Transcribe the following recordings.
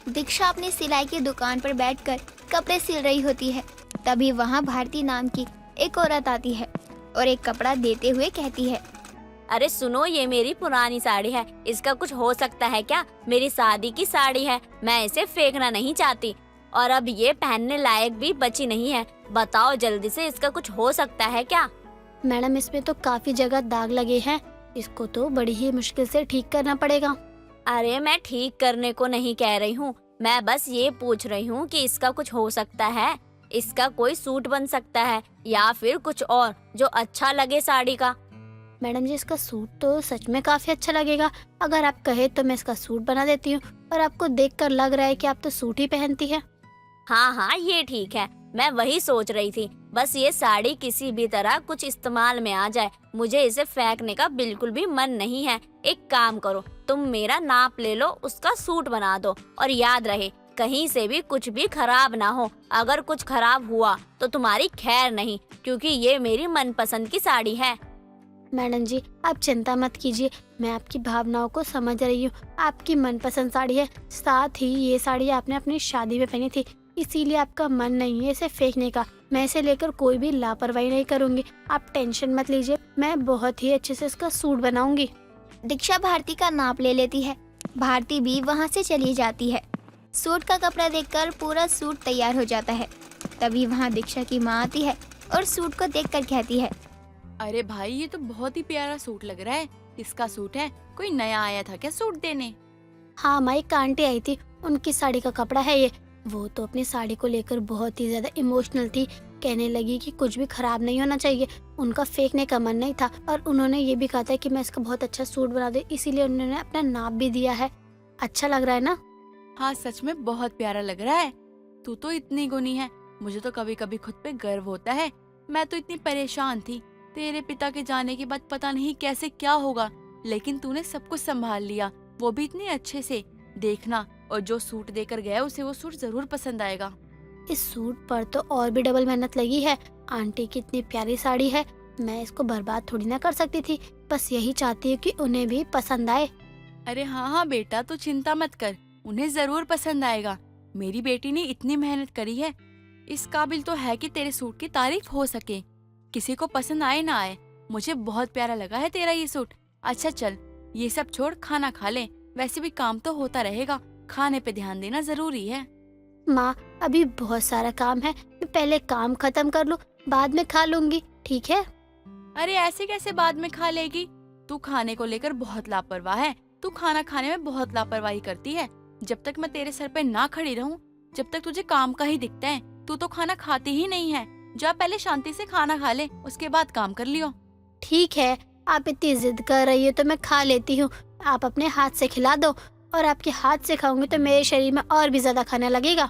दीक्षा अपनी सिलाई की दुकान पर बैठकर कपड़े सिल रही होती है। तभी वहाँ भारती नाम की एक औरत आती है और एक कपड़ा देते हुए कहती है, अरे सुनो, ये मेरी पुरानी साड़ी है, इसका कुछ हो सकता है क्या? मेरी शादी की साड़ी है, मैं इसे फेंकना नहीं चाहती और अब ये पहनने लायक भी बची नहीं है। बताओ जल्दी से, इसका कुछ हो सकता है क्या? मैडम, इसमें तो काफी जगह दाग लगे हैं, इसको तो बड़ी ही मुश्किल से ठीक करना पड़ेगा। अरे मैं ठीक करने को नहीं कह रही हूँ, मैं बस ये पूछ रही हूँ कि इसका कुछ हो सकता है? इसका कोई सूट बन सकता है या फिर कुछ और जो अच्छा लगे साड़ी का? मैडम जी, इसका सूट तो सच में काफी अच्छा लगेगा। अगर आप कहे तो मैं इसका सूट बना देती हूँ, और आपको देखकर लग रहा है कि आप तो सूट ही पहनती है। हाँ हाँ, ये ठीक है, मैं वही सोच रही थी। बस ये साड़ी किसी भी तरह कुछ इस्तेमाल में आ जाए, मुझे इसे फेंकने का बिल्कुल भी मन नहीं है। एक काम करो, तुम मेरा नाप ले लो, उसका सूट बना दो, और याद रहे कहीं से भी कुछ भी खराब ना हो। अगर कुछ खराब हुआ तो तुम्हारी खैर नहीं, क्योंकि ये मेरी मनपसंद की साड़ी है। मैडम जी, आप चिंता मत कीजिए, मैं आपकी भावनाओं को समझ रही हूँ। आपकी मनपसंद साड़ी है, साथ ही ये साड़ी आपने अपनी शादी में पहनी थी, इसीलिए आपका मन नहीं है इसे फेंकने का। मैं इसे लेकर कोई भी लापरवाही नहीं करूँगी, आप टेंशन मत लीजिए, मैं बहुत ही अच्छे से इसका सूट बनाऊंगी। दीक्षा भारती का नाप ले लेती है। भारती भी वहाँ से चली जाती है। सूट का कपड़ा देखकर पूरा सूट तैयार हो जाता है। तभी वहाँ दीक्षा की माँ आती है और सूट को देखकर कहती है, अरे भाई, ये तो बहुत ही प्यारा सूट लग रहा है। किसका सूट है? कोई नया आया था क्या सूट देने? हाँ माँ, एक आंटी आई थी, उनकी साड़ी का कपड़ा है ये। वो तो अपनी साड़ी को लेकर बहुत ही ज्यादा इमोशनल थी, कहने लगी कि कुछ भी खराब नहीं होना चाहिए। उनका फेंकने का मन नहीं था, और उन्होंने ये भी कहा था कि मैं इसका बहुत अच्छा सूट बना दूं, इसीलिए उन्होंने अपना नाप भी दिया है। अच्छा लग रहा है ना? हाँ, सच में बहुत प्यारा लग रहा है। तू तो इतनी गुनी है, मुझे तो कभी कभी खुद पे गर्व होता है। मैं तो इतनी परेशान थी, तेरे पिता के जाने के बाद पता नहीं कैसे क्या होगा, लेकिन तूने सब कुछ संभाल लिया, वो भी इतने अच्छे से। देखना, और जो सूट देकर गया उसे वो सूट जरूर पसंद आएगा। इस सूट पर तो और भी डबल मेहनत लगी है। आंटी की इतनी प्यारी साड़ी है, मैं इसको बर्बाद थोड़ी ना कर सकती थी। बस यही चाहती हूँ कि उन्हें भी पसंद आए। अरे हाँ हाँ बेटा, तू चिंता मत कर, उन्हें जरूर पसंद आएगा। मेरी बेटी ने इतनी मेहनत करी है, इस काबिल तो है कि तेरे सूट की तारीफ हो सके। किसी को पसंद आए ना आए, मुझे बहुत प्यारा लगा है तेरा ये सूट। अच्छा चल, ये सब छोड़, खाना खा ले। वैसे भी काम तो होता रहेगा, खाने पे ध्यान देना जरूरी है। माँ, अभी बहुत सारा काम है, मैं पहले काम खत्म कर लूँ, बाद में खा लूंगी, ठीक है? अरे ऐसे कैसे बाद में खा लेगी? तू खाने को लेकर बहुत लापरवाह है। तू खाना खाने में बहुत लापरवाही करती है। जब तक मैं तेरे सर पे ना खड़ी रहूं, जब तक तुझे काम का ही दिखता है। तू तो खाना खाती ही नहीं है। जा पहले शांति से खाना खा ले, उसके बाद काम कर लियो। ठीक है, आप इतनी जिद कर रही हो तो मैं खा लेती हूँ। आप अपने हाथ से खिला दो, और आपके हाथ से खाऊंगी तो मेरे शरीर में और भी ज्यादा खाना लगेगा।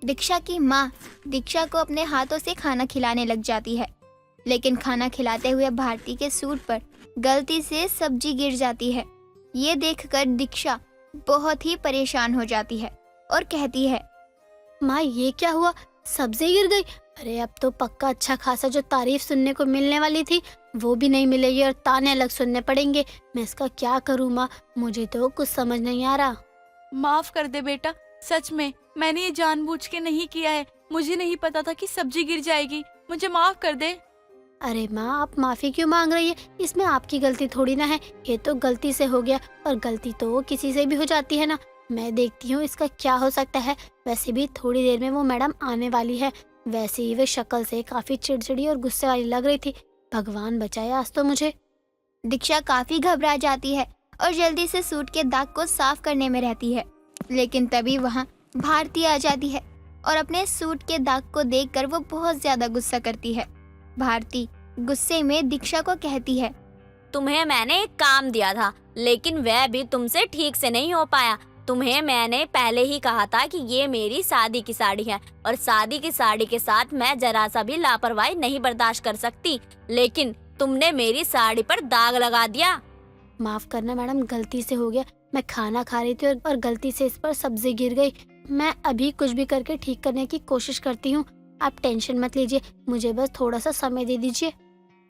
दीक्षा की माँ दीक्षा को अपने हाथों से खाना खिलाने लग जाती है, लेकिन खाना खिलाते हुए भारती के सूट पर गलती से सब्जी गिर जाती है। ये देखकर दीक्षा बहुत ही परेशान हो जाती है और कहती है, माँ ये क्या हुआ, सब्जी गिर गई? अरे अब तो पक्का अच्छा खासा जो तारीफ सुनने को मिलने वाली थी वो भी नहीं मिलेगी, और ताने अलग सुनने पड़ेंगे। मैं इसका क्या करूँ माँ, मुझे तो कुछ समझ नहीं आ रहा। माफ कर दे बेटा, सच में मैंने ये जानबूझ के नहीं किया है। मुझे नहीं पता था कि सब्जी गिर जाएगी, मुझे माफ कर दे। अरे माँ, आप माफी क्यों मांग रही है? इसमें आपकी गलती थोड़ी ना है, ये तो गलती से हो गया, और गलती तो किसी से भी हो जाती है ना। मैं देखती हूँ इसका क्या हो सकता है। वैसे भी थोड़ी देर में वो मैडम आने वाली है। वैसे ही वे शक्ल से काफी चिड़चिड़ी और गुस्से वाली लग रही थी। भगवान बचाए आज तो मुझे। दीक्षा काफी घबरा जाती है और जल्दी से सूट के दाग को साफ करने में रहती है, लेकिन तभी वहाँ भारती आ जाती है और अपने सूट के दाग को देखकर वो बहुत ज्यादा गुस्सा करती है। भारती गुस्से में दीक्षा को कहती है, तुम्हें मैंने एक काम दिया था, लेकिन वह भी तुमसे ठीक से नहीं हो पाया। तुम्हें मैंने पहले ही कहा था कि ये मेरी शादी की साड़ी है, और शादी की साड़ी के साथ मैं जरा सा भी लापरवाही नहीं बर्दाश्त कर सकती, लेकिन तुमने मेरी साड़ी पर दाग लगा दिया। माफ करना मैडम, गलती से हो गया। मैं खाना खा रही थी और गलती से इस पर सब्जी गिर गई। मैं अभी कुछ भी करके ठीक करने की कोशिश करती हूँ, आप टेंशन मत लीजिए, मुझे बस थोड़ा सा समय दे दीजिए।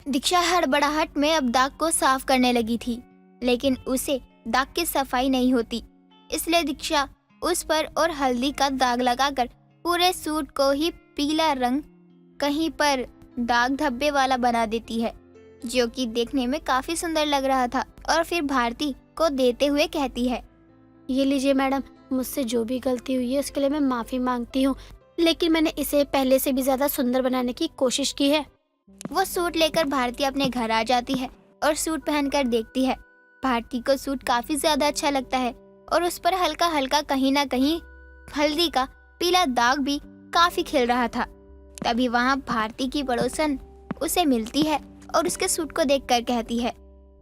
दीक्षा हड़बड़ाहट में अब दाग को साफ करने लगी थी, लेकिन उसे दाग की सफाई नहीं होती, इसलिए दीक्षा उस पर और हल्दी का दाग लगाकर पूरे सूट को ही पीला रंग कहीं पर दाग धब्बे वाला बना देती है, जो कि देखने में काफी सुंदर लग रहा था। और फिर भारती को देते हुए कहती है, ये लीजिए मैडम, मुझसे जो भी गलती हुई है उसके लिए मैं माफ़ी मांगती हूँ, लेकिन मैंने इसे पहले से भी ज़्यादा सुंदर बनाने की कोशिश की है। वो सूट लेकर भारती अपने घर आ जाती है और सूट पहनकर देखती है। भारती को सूट काफी ज्यादा अच्छा लगता है और उस पर हल्का हल्का कहीं ना कहीं हल्दी का पीला दाग भी काफी खिल रहा था। तभी वहाँ भारती की पड़ोसन उसे मिलती है और उसके सूट को देखकर कहती है,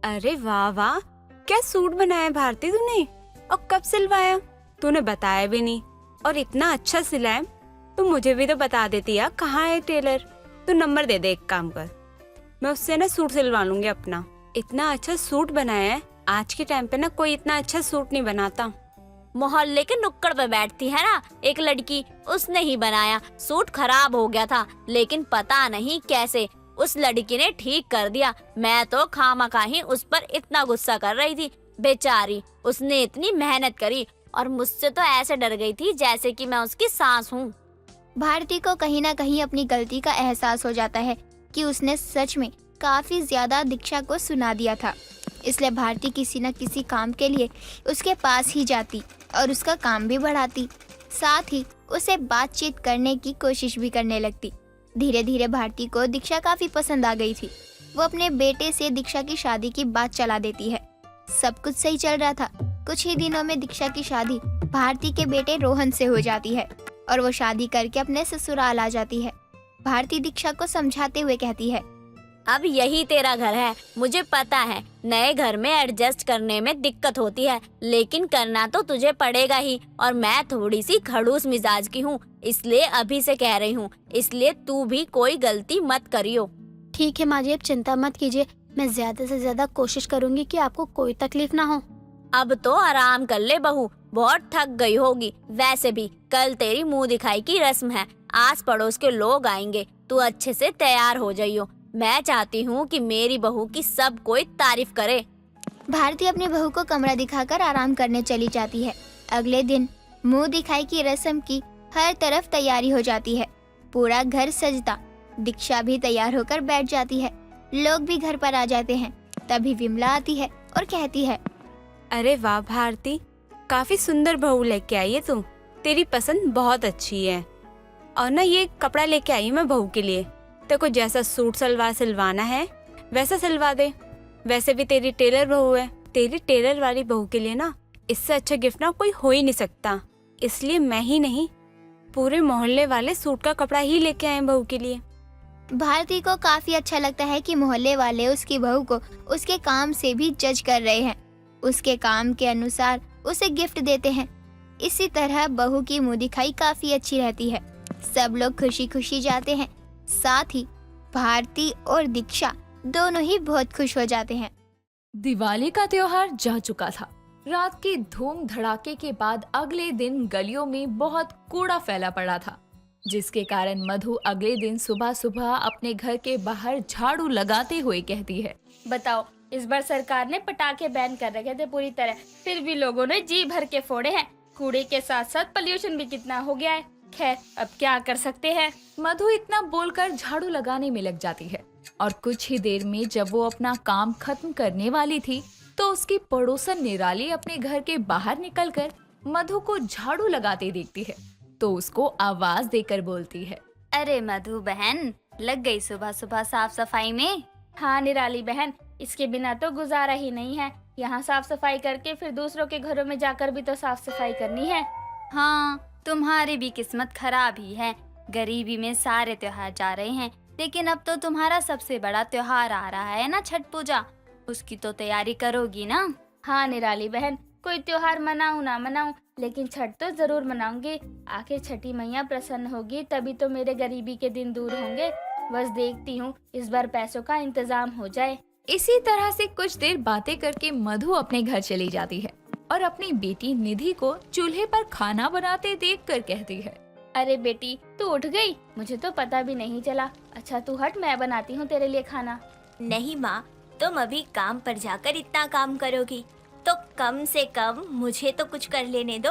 अरे वाह वाह, क्या सूट बनाया है भारती तूने, और कब सिलवाया? तूने बताया भी नहीं, और इतना अच्छा सिला है तो मुझे भी तो बता देती यार। कहाँ है टेलर? तू नंबर दे दे, एक काम कर, मैं उससे ना सूट सिलवा लूंगी अपना। इतना अच्छा सूट बनाया है, आज के टाइम पे ना कोई इतना अच्छा सूट नहीं बनाता। मोहल्ले के नुक्कड़ पे बैठती है ना एक लड़की, उसने ही बनाया। सूट खराब हो गया था, लेकिन पता नहीं कैसे उस लड़की ने ठीक कर दिया। मैं तो खामखा ही उस पर इतना गुस्सा कर रही थी। बेचारी, उसने इतनी मेहनत करी और मुझसे तो ऐसे डर गई थी जैसे कि मैं उसकी सास हूँ। भारती को कहीं ना कहीं अपनी गलती का एहसास हो जाता है कि उसने सच में काफी ज्यादा दीक्षा को सुना दिया था। इसलिए भारती किसी न किसी काम के लिए उसके पास ही जाती और उसका काम भी बढ़ाती, साथ ही उसे बातचीत करने की कोशिश भी करने लगती। धीरे धीरे भारती को दीक्षा काफी पसंद आ गई थी। वो अपने बेटे से दीक्षा की शादी की बात चला देती है। सब कुछ सही चल रहा था। कुछ ही दिनों में दीक्षा की शादी भारती के बेटे रोहन से हो जाती है और वो शादी करके अपने ससुराल आ जाती है। भारती दीक्षा को समझाते हुए कहती है, अब यही तेरा घर है। मुझे पता है नए घर में एडजस्ट करने में दिक्कत होती है, लेकिन करना तो तुझे पड़ेगा ही। और मैं थोड़ी सी खड़ूस मिजाज की हूँ, इसलिए अभी से कह रही हूँ, इसलिए तू भी कोई गलती मत करियो। ठीक है माँ जी, अब चिंता मत कीजिए, मैं ज़्यादा से ज़्यादा कोशिश करूँगी कि आपको कोई तकलीफ ना हो। अब तो आराम कर ले बहू, बहुत थक गई होगी। वैसे भी कल तेरी मुंह दिखाई की रस्म है, आस पड़ोस के लोग आएंगे। तू अच्छे से तैयार हो जाइयो। मैं चाहती हूँ कि मेरी बहू की सब कोई तारीफ करे। भारती अपनी बहू को कमरा दिखाकर आराम करने चली जाती है। अगले दिन मुंह दिखाई की रस्म की हर तरफ तैयारी हो जाती है। पूरा घर सजता, दीक्षा भी तैयार होकर बैठ जाती है। लोग भी घर पर आ जाते हैं। तभी विमला आती है और कहती है, अरे वाह भारती, काफी सुंदर बहू लेके आई है तू, तेरी पसंद बहुत अच्छी है। और ना ये कपड़ा लेके आई हूँ मैं बहू के लिए, तेरे को जैसा सूट सलवार सिलवाना है वैसा सिलवा दे। वैसे भी तेरी टेलर बहू है, तेरी टेलर वाली बहू के लिए ना इससे अच्छा गिफ्ट ना कोई हो ही नहीं सकता। इसलिए मैं ही नहीं, पूरे मोहल्ले वाले सूट का कपड़ा ही लेके आए बहू के लिए। भारती को काफी अच्छा लगता है कि मोहल्ले वाले उसकी बहू को उसके काम से भी जज कर रहे हैं, उसके काम के अनुसार उसे गिफ्ट देते हैं। इसी तरह बहू की मुंह दिखाई काफी अच्छी रहती है। सब लोग खुशी खुशी जाते हैं। साथ ही भारती और दीक्षा दोनों ही बहुत खुश हो जाते हैं। दिवाली का त्योहार जा चुका था। रात की धूम धड़ाके के बाद अगले दिन गलियों में बहुत कूड़ा फैला पड़ा था, जिसके कारण मधु अगले दिन सुबह सुबह अपने घर के बाहर झाड़ू लगाते हुए कहती है, बताओ, इस बार सरकार ने पटाखे बैन कर रखे थे पूरी तरह, फिर भी लोगों ने जी भर के फोड़े हैं। कूड़े के साथ साथ पोल्यूशन भी कितना हो गया है। खैर, अब क्या कर सकते हैं। मधु इतना बोलकर झाड़ू लगाने में लग जाती है और कुछ ही देर में जब वो अपना काम खत्म करने वाली थी तो उसकी पड़ोसन निराली अपने घर के बाहर निकलकर मधु को झाड़ू लगाते देखती है तो उसको आवाज देकर बोलती है, अरे मधु बहन, लग गई सुबह सुबह साफ सफाई में। हाँ निराली बहन, इसके बिना तो गुजारा ही नहीं है। यहाँ साफ सफाई करके फिर दूसरों के घरों में जाकर भी तो साफ सफाई करनी है। हाँ, तुम्हारी भी किस्मत खराब ही है। गरीबी में सारे त्योहार जा रहे हैं, लेकिन अब तो तुम्हारा सबसे बड़ा त्योहार आ रहा है ना, छठ पूजा। उसकी तो तैयारी करोगी ना। हाँ निराली बहन, कोई त्योहार मनाऊं ना मनाऊं, लेकिन छठ तो जरूर मनाऊंगी। आखिर छठी मैया प्रसन्न होगी तभी तो मेरे गरीबी के दिन दूर होंगे। बस देखती हूँ इस बार पैसों का इंतजाम हो जाए। इसी तरह से कुछ देर बातें करके मधु अपने घर चली जाती है और अपनी बेटी निधि को चूल्हे पर खाना बनाते देखकर कहती है, अरे बेटी, तू उठ गई, मुझे तो पता भी नहीं चला। अच्छा तू हट, मैं बनाती हूँ तेरे लिए खाना। नहीं माँ, तुम अभी काम पर जाकर इतना काम करोगी तो कम से कम मुझे तो कुछ कर लेने दो।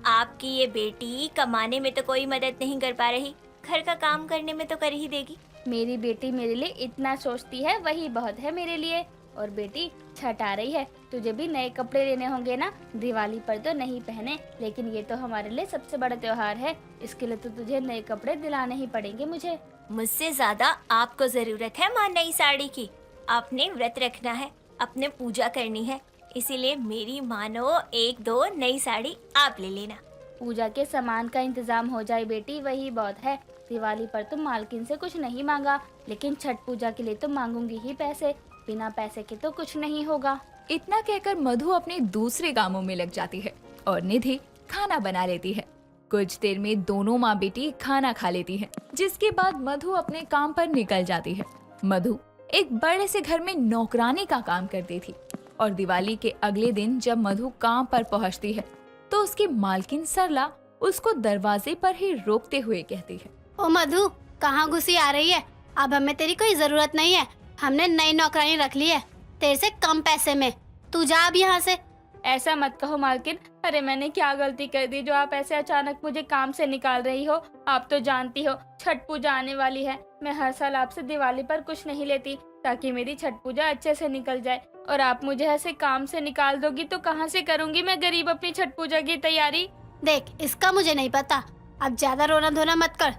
आपकी ये बेटी कमाने में तो कोई मदद नहीं कर पा रही, घर का काम करने में तो कर ही देगी। मेरी बेटी मेरे लिए इतना सोचती है, वही बहुत है मेरे लिए। और बेटी, छठ आ रही है, तुझे भी नए कपड़े लेने होंगे ना। दिवाली पर तो नहीं पहने, लेकिन ये तो हमारे लिए सबसे बड़ा त्योहार है, इसके लिए तो तुझे नए कपड़े दिलाने ही पड़ेंगे मुझे। मुझसे ज्यादा आपको जरूरत है माँ नई साड़ी की। आपने व्रत रखना है, अपने पूजा करनी है, इसीलिए मेरी मानो 1-2 नई साड़ी आप ले लेना। पूजा के सामान का इंतजाम हो जाए बेटी, वही बहुत है। दिवाली पर तो मालकिन से कुछ नहीं मांगा, लेकिन छठ पूजा के लिए तो मांगूंगी ही पैसे। बिना पैसे के तो कुछ नहीं होगा। इतना कहकर मधु अपने दूसरे कामों में लग जाती है और निधि खाना बना लेती है। कुछ देर में दोनों माँ बेटी खाना खा लेती हैं, जिसके बाद मधु अपने काम पर निकल जाती है। मधु एक बड़े से घर में नौकरानी का काम करती थी और दिवाली के अगले दिन जब मधु काम पर पहुंचती है तो उसकी मालकिन सरला उसको दरवाजे पर ही रोकते हुए कहती है, ओ मधु, कहाँ घुसी आ रही है? अब हमें तेरी कोई जरूरत नहीं है, हमने नई नौकरानी रख ली है तेरे से कम पैसे में। तू जा अब यहाँ से। ऐसा मत कहो मालकिन। अरे मैंने क्या गलती कर दी जो आप ऐसे अचानक मुझे काम से निकाल रही हो? आप तो जानती हो छठ पूजा आने वाली है। मैं हर साल आपसे दिवाली पर कुछ नहीं लेती ताकि मेरी छठ पूजा अच्छे से निकल जाए, और आप मुझे ऐसे काम से निकाल दोगी तो कहाँ से करूँगी मैं गरीब अपनी छठ पूजा की तैयारी? देख, इसका मुझे नहीं पता, अब ज्यादा रोना धोना मत कर,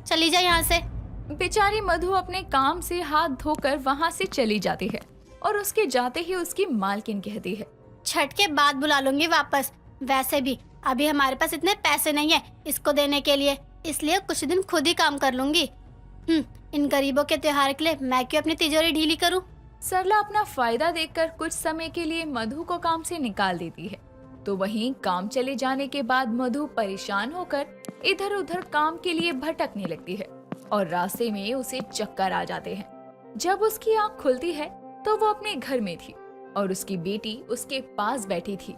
चली जा यहाँ से। बेचारी मधु अपने काम से हाथ धोकर वहाँ से चली जाती है और उसके जाते ही उसकी मालकिन कहती है, छठ के बाद बुला लूंगी वापस। वैसे भी अभी हमारे पास इतने पैसे नहीं है इसको देने के लिए, इसलिए कुछ दिन खुद ही काम कर लूंगी। इन गरीबों के त्योहार के लिए मैं क्यों अपनी तिजोरी ढीली करूं? सरला अपना फायदा देखकर कुछ समय के लिए मधु को काम से निकाल देती है। तो वहीं काम चले जाने के बाद मधु परेशान होकर इधर उधर काम के लिए भटकने लगती है और रास्ते में उसे चक्कर आ जाते हैं। जब उसकी आंख खुलती है तो वो अपने घर में थी और उसकी बेटी उसके पास बैठी थी।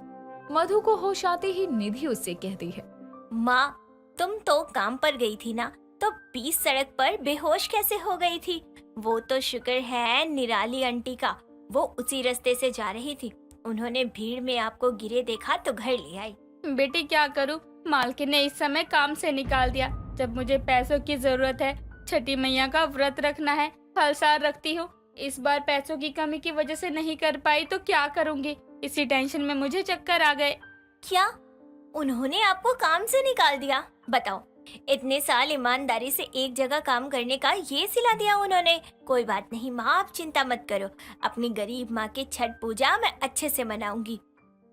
मधु को होश आते ही निधि उससे कहती है, माँ, तुम तो काम पर गई थी ना, तो बीच सड़क पर बेहोश कैसे हो गई थी? वो तो शुक्र है निराली आंटी का, वो उसी रास्ते से जा रही थी, उन्होंने भीड़ में आपको गिरे देखा तो घर ले आई। बेटी क्या करूं, मालकिन ने इस समय काम से निकाल दिया। जब मुझे पैसों की जरूरत है, छठी मैया का व्रत रखना है, हर साल रखती हूँ, इस बार पैसों की कमी की वजह से नहीं कर पाई तो क्या करूँगी? इसी टेंशन में मुझे चक्कर आ गए। क्या उन्होंने आपको काम से निकाल दिया? बताओ, इतने साल ईमानदारी से एक जगह काम करने का ये सिला दिया उन्होंने? कोई बात नहीं माँ, आप चिंता मत करो, अपनी गरीब माँ की छठ पूजा मैं अच्छे से मनाऊंगी।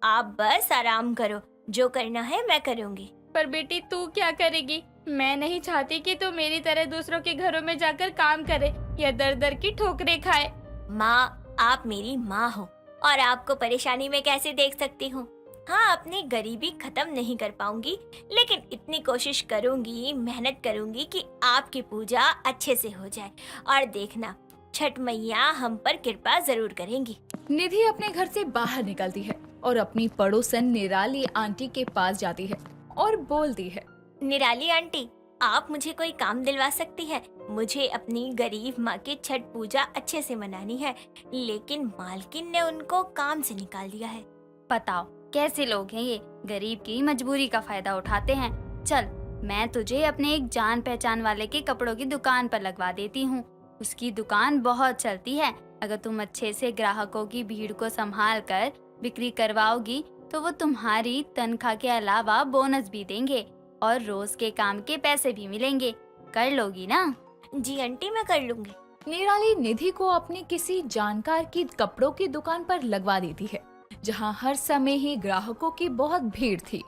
आप बस आराम करो, जो करना है मैं करूंगी। पर बेटी तू क्या करेगी? मैं नहीं चाहती कि तू मेरी तरह दूसरों के घरों में जाकर काम करे या दर दर की ठोकरें खाए। माँ, आप मेरी माँ हो और आपको परेशानी में कैसे देख सकती हूँ। हाँ, अपनी गरीबी खत्म नहीं कर पाऊंगी, लेकिन इतनी कोशिश करूंगी, मेहनत करूंगी कि आपकी पूजा अच्छे से हो जाए, और देखना छठ मैया हम पर कृपा जरूर करेंगी। निधि अपने घर से बाहर निकलती है और अपनी पड़ोसन निराली आंटी के पास जाती है और बोलती है, निराली आंटी, आप मुझे कोई काम दिलवा सकती है? मुझे अपनी गरीब माँ की छठ पूजा अच्छे से मनानी है, लेकिन मालकिन ने उनको काम से निकाल दिया है। बताओ कैसे लोग हैं ये, गरीब की मजबूरी का फायदा उठाते हैं। चल, मैं तुझे अपने एक जान पहचान वाले के कपड़ों की दुकान पर लगवा देती हूँ। उसकी दुकान बहुत चलती है। अगर तुम अच्छे से ग्राहकों की भीड़ को संभाल कर बिक्री करवाओगी तो वो तुम्हारी तनख्वाह के अलावा बोनस भी देंगे और रोज के काम के पैसे भी मिलेंगे। कर लोगी ना? जी आंटी, मैं कर लूंगी। निराली निधि को अपनी किसी जानकार की कपड़ों की दुकान पर लगवा देती है, जहां हर समय ही ग्राहकों की बहुत भीड़ थी।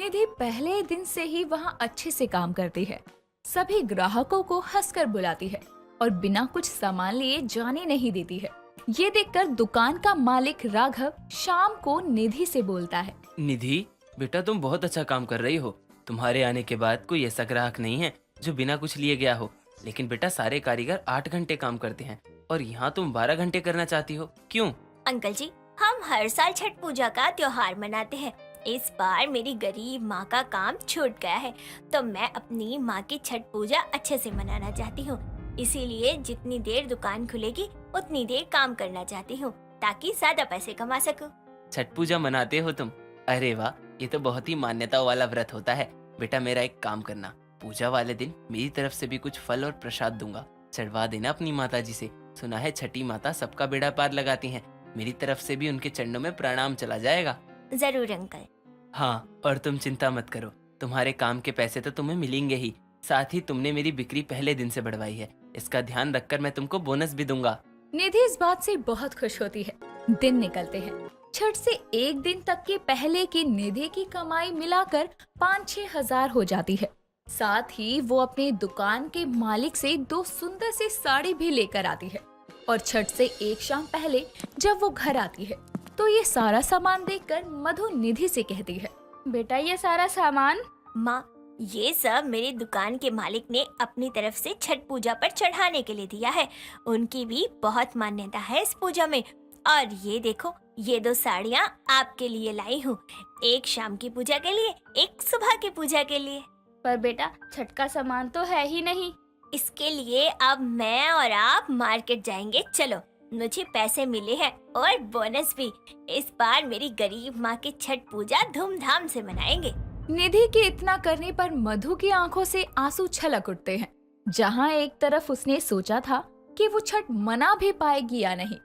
निधि पहले दिन से ही वहां अच्छे से काम करती है, सभी ग्राहकों को हंसकर बुलाती है और बिना कुछ सामान लिए जाने नहीं देती है। ये देखकर दुकान का मालिक राघव शाम को निधि से बोलता है, निधि बेटा, तुम बहुत अच्छा काम कर रही हो। तुम्हारे आने के बाद कोई ऐसा ग्राहक नहीं है जो बिना कुछ लिए गया हो। लेकिन बेटा, सारे कारीगर 8 घंटे काम करते हैं और यहाँ तुम 12 घंटे करना चाहती हो, क्यों? अंकल जी, हम हर साल छठ पूजा का त्योहार मनाते हैं। इस बार मेरी गरीब माँ का काम छूट गया है, तो मैं अपनी माँ की छठ पूजा अच्छे से मनाना चाहती हूँ। इसीलिए जितनी देर दुकान खुलेगी उतनी देर काम करना चाहती हूँ, ताकि ज्यादा पैसे कमा सकूँ। छठ पूजा मनाते हो तुम? अरे वाह, ये तो बहुत ही मान्यता वाला व्रत होता है। बेटा मेरा एक काम करना, पूजा वाले दिन मेरी तरफ से भी कुछ फल और प्रसाद दूंगा, चढ़वा देना अपनी माता जी से। सुना है छठी माता सबका बेड़ा पार लगाती हैं, मेरी तरफ से भी उनके चरणों में प्रणाम चला जाएगा। जरूर अंकल। हाँ, और तुम चिंता मत करो, तुम्हारे काम के पैसे तो तुम्हें मिलेंगे ही, साथ ही तुमने मेरी बिक्री पहले दिन से बढ़वाई है, इसका ध्यान रखकर मैं तुमको बोनस भी दूंगा। निधि इस बात से बहुत खुश होती है। दिन निकलते हैं। छठ से एक दिन तक के पहले की निधि की कमाई मिलाकर 5-6 हजार हो जाती है। साथ ही वो अपने दुकान के मालिक से 2 सुंदर सी साड़ी भी लेकर आती है। और छठ से एक शाम पहले जब वो घर आती है तो ये सारा सामान देखकर मधु निधि से कहती है, बेटा ये सारा सामान माँ, ये सब मेरी दुकान के मालिक ने अपनी तरफ से छठ पूजा पर चढ़ाने के लिए दिया है। उनकी भी बहुत मान्यता है इस पूजा में। और ये देखो, ये 2 साड़ियाँ आपके लिए लाई हूँ, एक शाम की पूजा के लिए, एक सुबह की पूजा के लिए। पर बेटा छठ का सामान तो है ही नहीं। इसके लिए अब मैं और आप मार्केट जाएंगे। चलो, मुझे पैसे मिले हैं और बोनस भी। इस बार मेरी गरीब माँ की छठ पूजा धूमधाम से मनाएंगे। निधि के इतना करने पर मधु की आंखों से आंसू छलक उठते हैं। जहाँ एक तरफ उसने सोचा था कि वो छठ मना भी पाएगी या नहीं,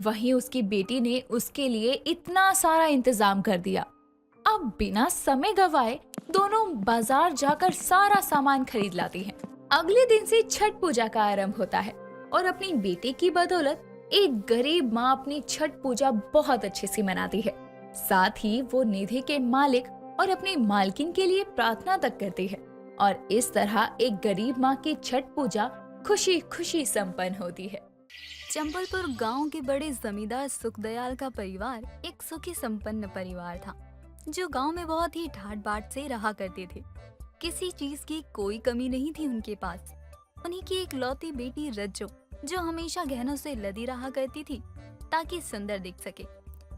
वहीं उसकी बेटी ने उसके लिए इतना सारा इंतजाम कर दिया। अब बिना समय गवाए दोनों बाजार जाकर सारा सामान खरीद लाती हैं। अगले दिन से छठ पूजा का आरंभ होता है और अपनी बेटी की बदौलत एक गरीब माँ अपनी छठ पूजा बहुत अच्छे से मनाती है। साथ ही वो निधि के मालिक और अपनी मालकिन के लिए प्रार्थना तक करती है और इस तरह एक गरीब माँ की छठ पूजा खुशी खुशी संपन्न होती है। चंबलपुर गांव के बड़े जमींदार सुखदयाल का परिवार एक सुखी संपन्न परिवार था, जो गांव में बहुत ही ठाट बाट से रहा करते थे। किसी चीज की कोई कमी नहीं थी उनके पास। उन्हीं की एक लौती बेटी रज्जो, जो हमेशा गहनों से लदी रहा करती थी ताकि सुंदर दिख सके,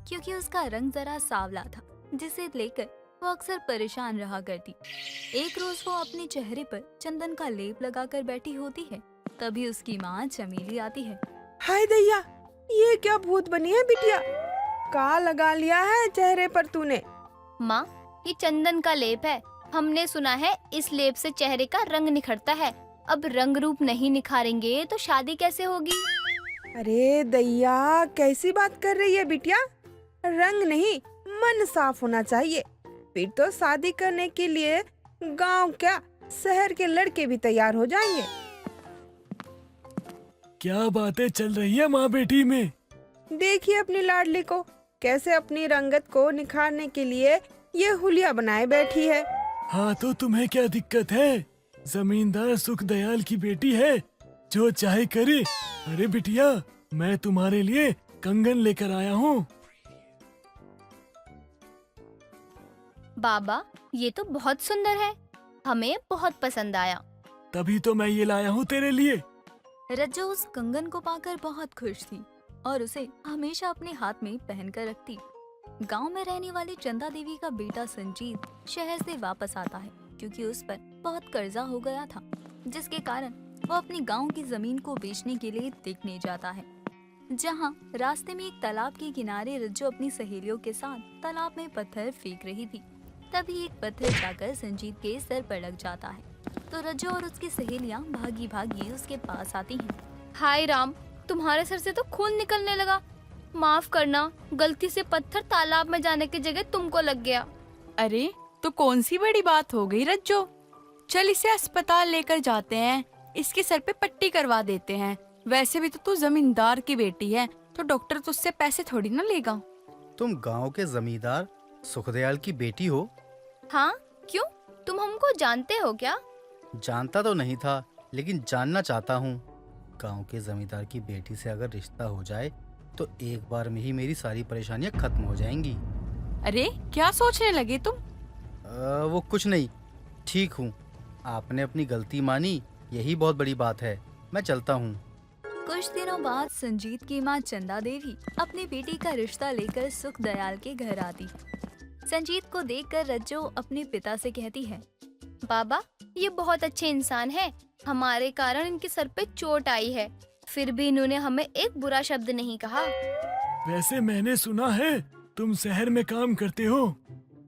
क्योंकि उसका रंग जरा सांवला था, जिसे लेकर वो अक्सर परेशान रहा करती। एक रोज वो अपने चेहरे पर चंदन का लेप लगाकर बैठी होती है, तभी उसकी माँ चमेली आती है। हाय दैया, ये क्या भूत बनी है बिटिया? का लगा लिया है चेहरे पर तूने? माँ, ये चंदन का लेप है। हमने सुना है इस लेप से चेहरे का रंग निखरता है। अब रंग रूप नहीं निखारेंगे तो शादी कैसे होगी? अरे दैया, कैसी बात कर रही है बिटिया? रंग नहीं, मन साफ होना चाहिए। फिर तो शादी करने के लिए गांव क्या शहर के लड़के भी तैयार हो जाएंगे। क्या बातें चल रही है माँ बेटी में? देखिए अपनी लाडली को कैसे अपनी रंगत को निखारने के लिए ये हुलिया बनाए बैठी है। हाँ तो तुम्हें क्या दिक्कत है? जमींदार सुखदयाल की बेटी है, जो चाहे करे। अरे बिटिया, मैं तुम्हारे लिए कंगन लेकर आया हूँ। बाबा, ये तो बहुत सुंदर है, हमें बहुत पसंद आया। तभी तो मैं ये लाया हूँ तेरे लिए। रज्जो उस कंगन को पाकर बहुत खुश थी और उसे हमेशा अपने हाथ में पहन कर रखती। गांव में रहने वाली चंदा देवी का बेटा संजीत शहर से वापस आता है, क्योंकि उस पर बहुत कर्जा हो गया था, जिसके कारण वो अपनी गांव की जमीन को बेचने के लिए देखने जाता है। जहां रास्ते में एक तालाब के किनारे रज्जो अपनी सहेलियों के साथ तालाब में पत्थर फेंक रही थी, तभी एक पत्थर जाकर संजीत के सर पर लग जाता है। तो रज्जो और उसकी सहेलियां भागी भागी उसके पास आती हैं। हाय राम, तुम्हारे सर से तो खून निकलने लगा। माफ करना, गलती से पत्थर तालाब में जाने की जगह तुमको लग गया। अरे तो कौन सी बड़ी बात हो गई रज्जो? चल इसे अस्पताल लेकर जाते हैं, इसके सर पे पट्टी करवा देते हैं। वैसे भी तो तू जमींदार की बेटी है, तो डॉक्टर तुझसे पैसे थोड़ी ना लेगा। तुम गांव के जमींदार सुखदयाल की बेटी हो? हाँ, क्यों? तुम हमको जानते हो क्या? जानता तो नहीं था, लेकिन जानना चाहता हूँ। गांव के जमींदार की बेटी से अगर रिश्ता हो जाए तो एक बार में ही मेरी सारी परेशानियाँ खत्म हो जाएंगी। अरे क्या सोचने लगे तुम? वो कुछ नहीं, ठीक हूँ। आपने अपनी गलती मानी, यही बहुत बड़ी बात है। मैं चलता हूँ। कुछ दिनों बाद संजीत की माँ चंदा देवी अपनी बेटी का रिश्ता लेकर सुखदयाल के घर आती। संजीत को देखकर रज्जो अपने पिता से कहती है, बाबा, ये बहुत अच्छे इंसान है। हमारे कारण इनके सर पे चोट आई है, फिर भी इन्होंने हमें एक बुरा शब्द नहीं कहा। वैसे मैंने सुना है तुम शहर में काम करते हो।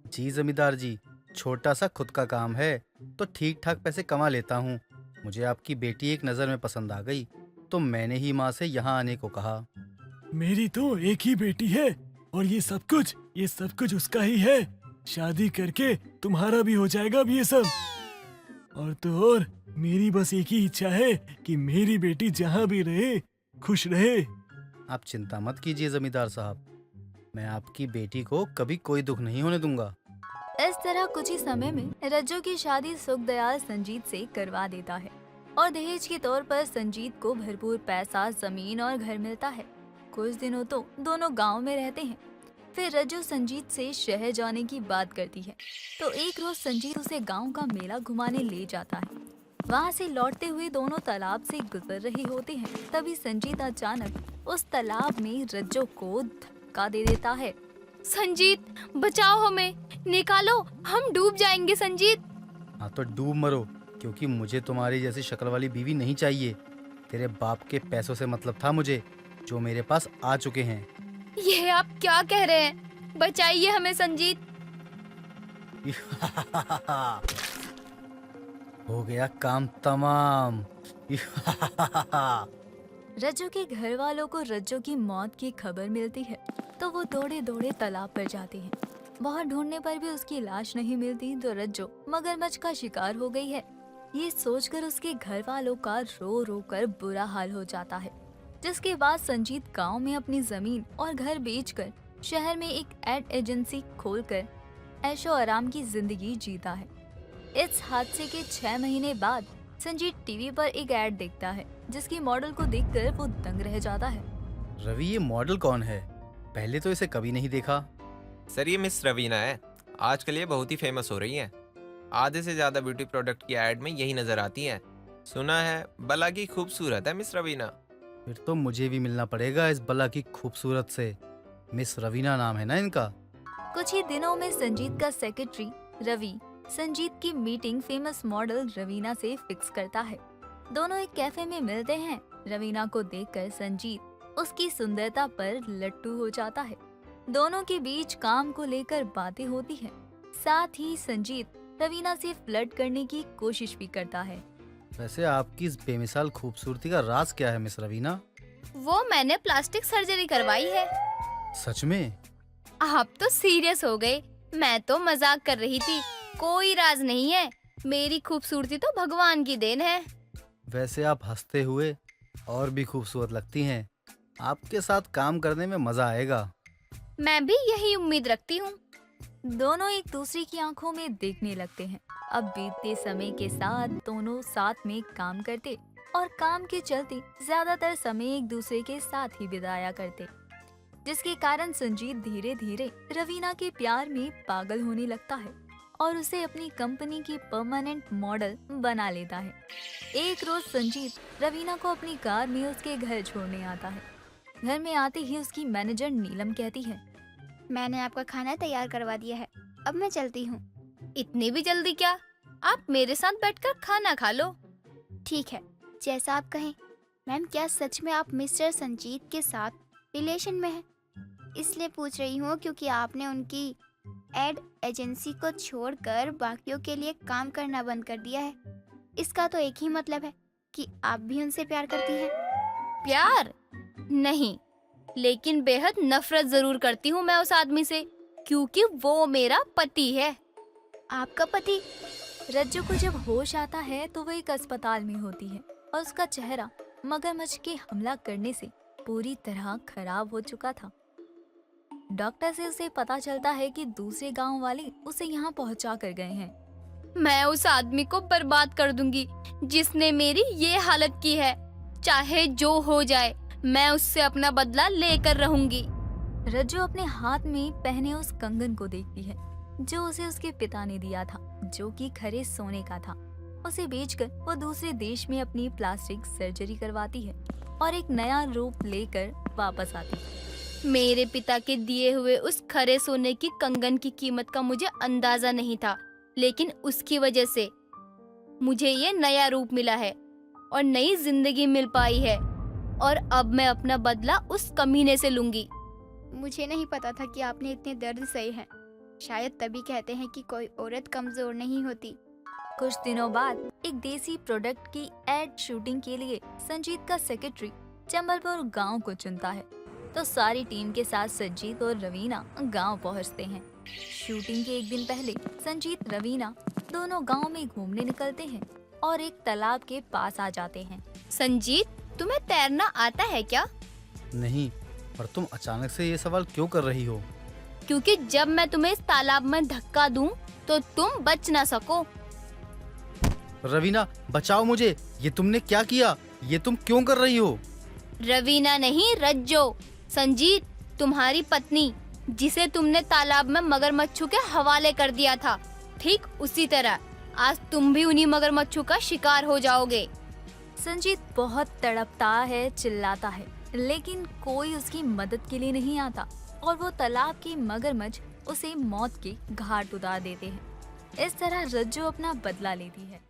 जी जमींदार जी, छोटा सा खुद का काम है तो ठीक ठाक पैसे कमा लेता हूँ। मुझे आपकी बेटी एक नज़र में पसंद आ गई तो मैंने ही माँ से यहाँ आने को कहा। मेरी तो एक ही बेटी है और ये सब कुछ उसका ही है। शादी करके तुम्हारा भी हो जाएगा अब ये सब। और तो और मेरी बस एक ही इच्छा है कि मेरी बेटी जहाँ भी रहे खुश रहे। आप चिंता मत कीजिए जमींदार साहब, मैं आपकी बेटी को कभी कोई दुख नहीं होने दूंगा। इस तरह कुछ ही समय में रज्जू की शादी सुखदयाल संजीत से करवा देता है और दहेज के तौर पर संजीत को भरपूर पैसा, जमीन और घर मिलता है। कुछ दिनों तो दोनों गांव में रहते हैं। फिर रज्जू संजीत से शहर जाने की बात करती है तो एक रोज संजीत उसे गांव का मेला घुमाने ले जाता है। वहां से लौटते हुए दोनों तालाब से गुजर रहे होते हैं। तभी संजीत अचानक उस तालाब में रज्जू को धक्का दे देता है। संजीत बचाओ, हमें निकालो, हम डूब जाएंगे संजीत। हाँ तो डूब मरो, क्योंकि मुझे तुम्हारी जैसी शक्ल वाली बीवी नहीं चाहिए। तेरे बाप के पैसों से मतलब था मुझे, जो मेरे पास आ चुके हैं। ये आप क्या कह रहे हैं? बचाइए हमें संजीत। हो गया काम तमाम। रज्जू के घर वालों को रज्जू की मौत की खबर मिलती है तो वो दौड़े दौड़े तालाब पर जाते हैं। बहुत ढूंढने पर भी उसकी लाश नहीं मिलती तो रज्जू मगरमच्छ का शिकार हो गई है। ये सोचकर उसके घर वालों का रो रो कर बुरा हाल हो जाता है। जिसके बाद संजीत गांव में अपनी जमीन और घर बेचकर शहर में एक एड एजेंसी खोलकर ऐशो आराम की जिंदगी जीता है। इस हादसे के 6 महीने बाद संजीत टीवी पर एक ऐड देखता है जिसकी मॉडल को देखकर वो दंग रह जाता है। रवि, ये मॉडल कौन है? पहले तो इसे कभी नहीं देखा। सर ये मिस रवीना है, आजकल ये बहुत ही फेमस हो रही है। आधे से ज्यादा ब्यूटी प्रोडक्ट की एड में यही नजर आती है। सुना है बला की खूबसूरत है मिस रवीना। फिर तो मुझे भी मिलना पड़ेगा इस बला की खूबसूरत से। मिस रवीना नाम है ना इनका? कुछ ही दिनों में संजीत का सेक्रेटरी रवि संजीत की मीटिंग फेमस मॉडल रवीना से फिक्स करता है। दोनों एक कैफे में मिलते हैं। रवीना को देखकर संजीत उसकी सुंदरता पर लट्टू हो जाता है। दोनों के बीच काम को लेकर बातें होती हैं। साथ ही संजीत रवीना से फ्लर्ट करने की कोशिश भी करता है। वैसे आपकी इस बेमिसाल खूबसूरती का राज क्या है मिस रवीना? वो मैंने प्लास्टिक सर्जरी करवाई है। सच में? आप तो सीरियस हो गए, मैं तो मजाक कर रही थी। कोई राज नहीं है, मेरी खूबसूरती तो भगवान की देन है। वैसे आप हंसते हुए और भी खूबसूरत लगती हैं। आपके साथ काम करने में मजा आएगा। मैं भी यही उम्मीद रखती हूँ। दोनों एक दूसरे की आंखों में देखने लगते हैं। अब बीतते समय के साथ दोनों साथ में काम करते और काम के चलते ज्यादातर समय एक दूसरे के साथ ही बिताया करते, जिसके कारण संजीत धीरे धीरे रवीना के प्यार में पागल होने लगता है और उसे अपनी कंपनी की परमानेंट मॉडल बना लेता है। एक रोज संजीत रवीना को अपनी कार में उसके घर छोड़ने आता है। घर में आते ही उसकी मैनेजर नीलम कहती है, मैंने आपका खाना तैयार करवा दिया है, अब मैं चलती हूँ। इतनी भी जल्दी क्या? आप मेरे साथ बैठकर खाना खा लो। ठीक है, जैसा आप कहें। मैम, क्या सच में आप मिस्टर संजीत के साथ रिलेशन में हैं? इसलिए पूछ रही हूँ क्योंकि आपने उनकी एड एजेंसी को छोड़कर बाकियों के लिए काम करना बंद कर दिया है। इसका तो एक ही मतलब है कि आप भी उनसे प्यार करती हैं। प्यार नहीं, लेकिन बेहद नफरत जरूर करती हूँ मैं उस आदमी से, क्योंकि वो मेरा पति है। आपका पति? रज्जू को जब होश आता है तो वो एक अस्पताल में होती है और उसका चेहरा मगरमच्छ के हमला करने से पूरी तरह खराब हो चुका था। डॉक्टर से उसे पता चलता है कि दूसरे गांव वाले उसे यहाँ पहुँचा कर गए हैं। मैं उस आदमी को बर्बाद कर दूंगी जिसने मेरी ये हालत की है। चाहे जो हो जाए, मैं उससे अपना बदला लेकर रहूंगी। रज्जू अपने हाथ में पहने उस कंगन को देखती है जो उसे उसके पिता ने दिया था, जो कि खरे सोने का था। उसे बेचकर वो दूसरे देश में अपनी प्लास्टिक सर्जरी करवाती है और एक नया रूप लेकर वापस आती है। मेरे पिता के दिए हुए उस खरे सोने की कंगन की कीमत का मुझे अंदाजा नहीं था, लेकिन उसकी वजह से मुझे ये नया रूप मिला है और नई जिंदगी मिल पाई है, और अब मैं अपना बदला उस कमीने से लूंगी। मुझे नहीं पता था कि आपने इतने दर्द सहे हैं। शायद तभी कहते हैं कि कोई औरत कमजोर नहीं होती। कुछ दिनों बाद एक देसी प्रोडक्ट की एड शूटिंग के लिए संजीत का सेक्रेटरी चंबलपुर गांव को चुनता है। तो सारी टीम के साथ संजीत और रवीना गांव पहुंचते हैं। शूटिंग के एक दिन पहले संजीत रवीना दोनों गांव में घूमने निकलते हैं और एक तालाब के पास आ जाते हैं। संजीत, तुम्हें तैरना आता है क्या? नहीं, पर तुम अचानक से ये सवाल क्यों कर रही हो? क्योंकि जब मैं तुम्हें इस तालाब में धक्का दूं तो तुम बच ना सको। रवीना, बचाओ मुझे। ये तुमने क्या किया? ये तुम क्यों कर रही हो? रवीना नहीं, रज्जो। संजीत, तुम्हारी पत्नी, जिसे तुमने तालाब में मगरमच्छों के हवाले कर दिया था, ठीक उसी तरह आज तुम भी उन्हीं मगरमच्छों का शिकार हो जाओगे। संजीत बहुत तड़पता है, चिल्लाता है, लेकिन कोई उसकी मदद के लिए नहीं आता और वो तालाब के मगरमच्छ उसे मौत के घाट उतार देते हैं। इस तरह रज्जो अपना बदला लेती है।